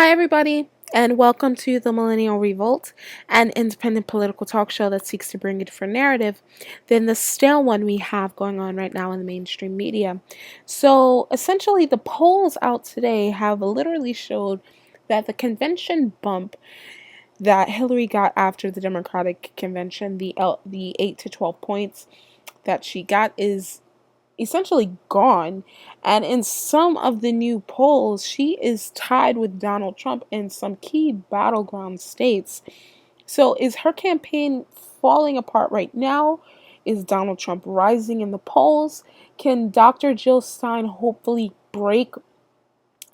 Hi, everybody, and welcome to the Millennial Revolt, an independent political talk show that seeks to bring a different narrative than the stale one we have going on right now in the mainstream media. So, essentially, the polls out today have literally showed that the convention bump that Hillary got after the Democratic convention, the 8 to 12 points that she got, is essentially gone. And in some of the new polls, she is tied with Donald Trump in some key battleground states. So is her campaign falling apart right now? Is Donald Trump rising in the polls? Can Dr. Jill Stein hopefully break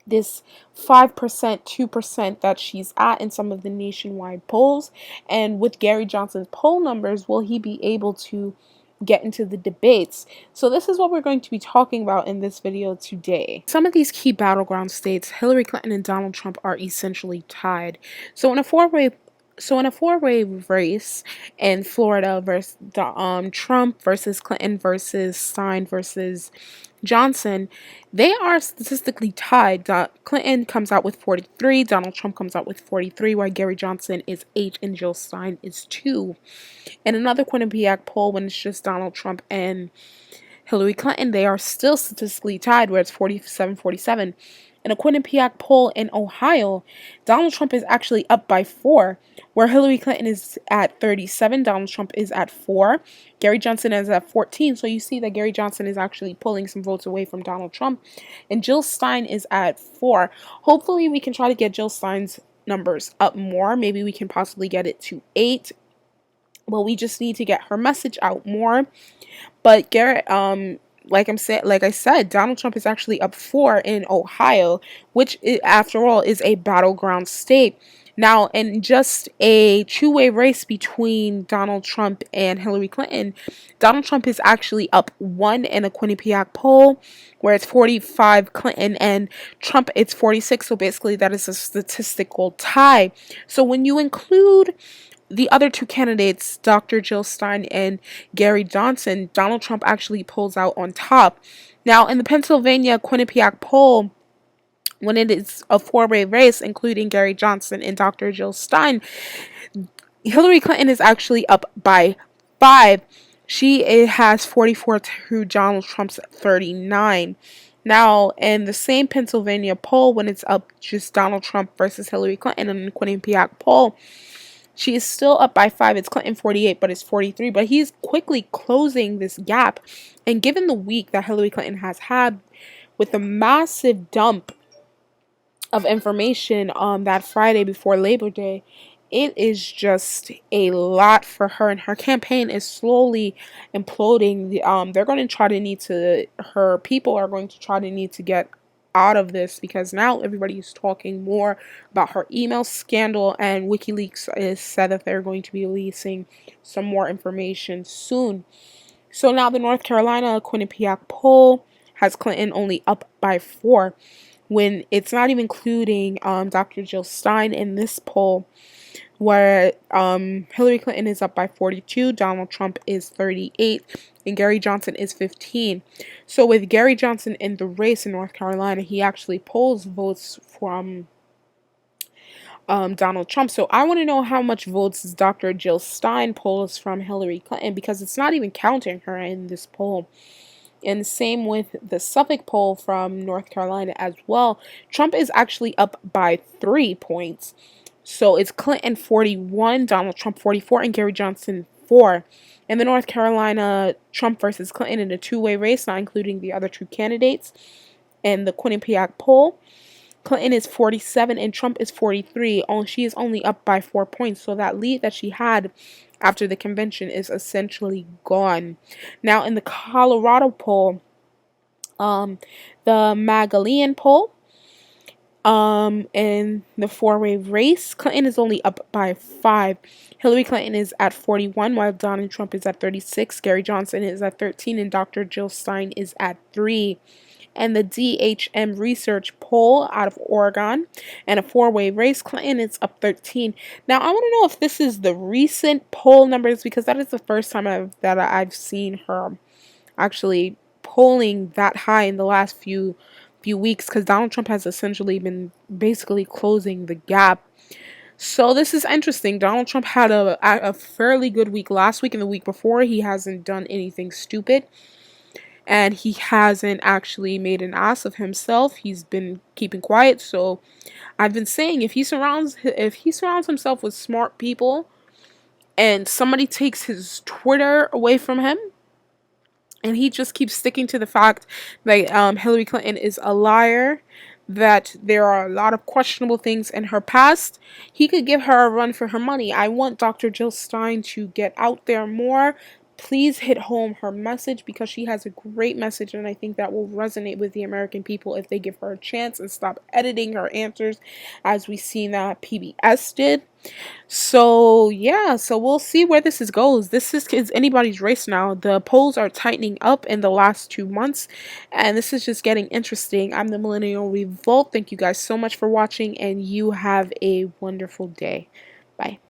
this 5%, 2% that she's at in some of the nationwide polls? And with Gary Johnson's poll numbers, will he be able to get into the debates? So this is what we're going to be talking about in this video today. Some of these key battleground states, Hillary Clinton and Donald Trump are essentially tied. So in a four-way race in Florida versus Trump versus Clinton versus Stein versus Johnson, they are statistically tied. Clinton comes out with 43, Donald Trump comes out with 43, while Gary Johnson is 8 and Jill Stein is 2. In another Quinnipiac poll, when it's just Donald Trump and Hillary Clinton, they are still statistically tied, where it's 47-47. In a Quinnipiac poll in Ohio, Donald Trump is actually up by 4, where Hillary Clinton is at 37, Donald Trump is at 4, Gary Johnson is at 14. So you see that Gary Johnson is actually pulling some votes away from Donald Trump, and Jill Stein is at 4. Hopefully we can try to get Jill Stein's numbers up more. Maybe we can possibly get it to 8. Well, we just need to get her message out more. But Garrett, like I said, Donald Trump is actually up 4 in Ohio, which after all is a battleground state. Now, in just a two-way race between Donald Trump and Hillary Clinton, Donald Trump is actually up 1 in a Quinnipiac poll, where it's 45 Clinton and Trump it's 46. So basically that is a statistical tie. So when you include the other two candidates, Dr. Jill Stein and Gary Johnson, Donald Trump actually pulls out on top. Now, in the Pennsylvania Quinnipiac poll, when it is a four-way race, including Gary Johnson and Dr. Jill Stein, Hillary Clinton is actually up by 5. She has 44 to Donald Trump's 39. Now, in the same Pennsylvania poll, when it's up just Donald Trump versus Hillary Clinton in the Quinnipiac poll, she is still up by 5. It's Clinton 48, but it's 43. But he's quickly closing this gap. And given the week that Hillary Clinton has had with the massive dump of information on that Friday before Labor Day, it is just a lot for her. And her campaign is slowly imploding. They're going to try to need to, her people are going to try to need to get out of this, because now everybody is talking more about her email scandal, and WikiLeaks is said that they're going to be releasing some more information soon. So now the North Carolina Quinnipiac poll has Clinton only up by 4, when it's not even including Dr. Jill Stein in this poll, where Hillary Clinton is up by 42, Donald Trump is 38, and Gary Johnson is 15. So with Gary Johnson in the race in North Carolina, he actually pulls votes from Donald Trump. So I want to know how much votes Dr. Jill Stein pulls from Hillary Clinton, because it's not even counting her in this poll. And same with the Suffolk poll from North Carolina as well. Trump is actually up by 3 points. So it's Clinton 41, Donald Trump 44, and Gary Johnson 4. In the North Carolina Trump versus Clinton in a two-way race, not including the other two candidates, and the Quinnipiac poll, Clinton is 47 and Trump is 43. She is only up by 4 points. So that lead that she had after the convention is essentially gone. Now in the Colorado poll, the Magdalene poll, in the four-way race, Clinton is only up by 5. Hillary Clinton is at 41, while Donald Trump is at 36. Gary Johnson is at 13, and Dr. Jill Stein is at 3. And the DHM Research poll out of Oregon, and a four-way race, Clinton is up 13. Now, I want to know if this is the recent poll numbers, because that is the first time I've seen her actually polling that high in the last few few weeks, because Donald Trump has essentially been basically closing the gap. So this is interesting. Donald Trump had a fairly good week last week, and the week before he hasn't done anything stupid, and he hasn't actually made an ass of himself. He's been keeping quiet. So I've been saying, if he surrounds himself with smart people and somebody takes his Twitter away from him, and he just keeps sticking to the fact that Hillary Clinton is a liar, that there are a lot of questionable things in her past, he could give her a run for her money. I want Dr. Jill Stein to get out there more. Please hit home her message, because she has a great message, and I think that will resonate with the American people if they give her a chance and stop editing her answers, as we seen that PBS did. So yeah, so we'll see where goes. This is anybody's race now. The polls are tightening up in the last 2 months, and this is just getting interesting. I'm the Millennial Revolt. Thank you guys so much for watching, and you have a wonderful day. Bye.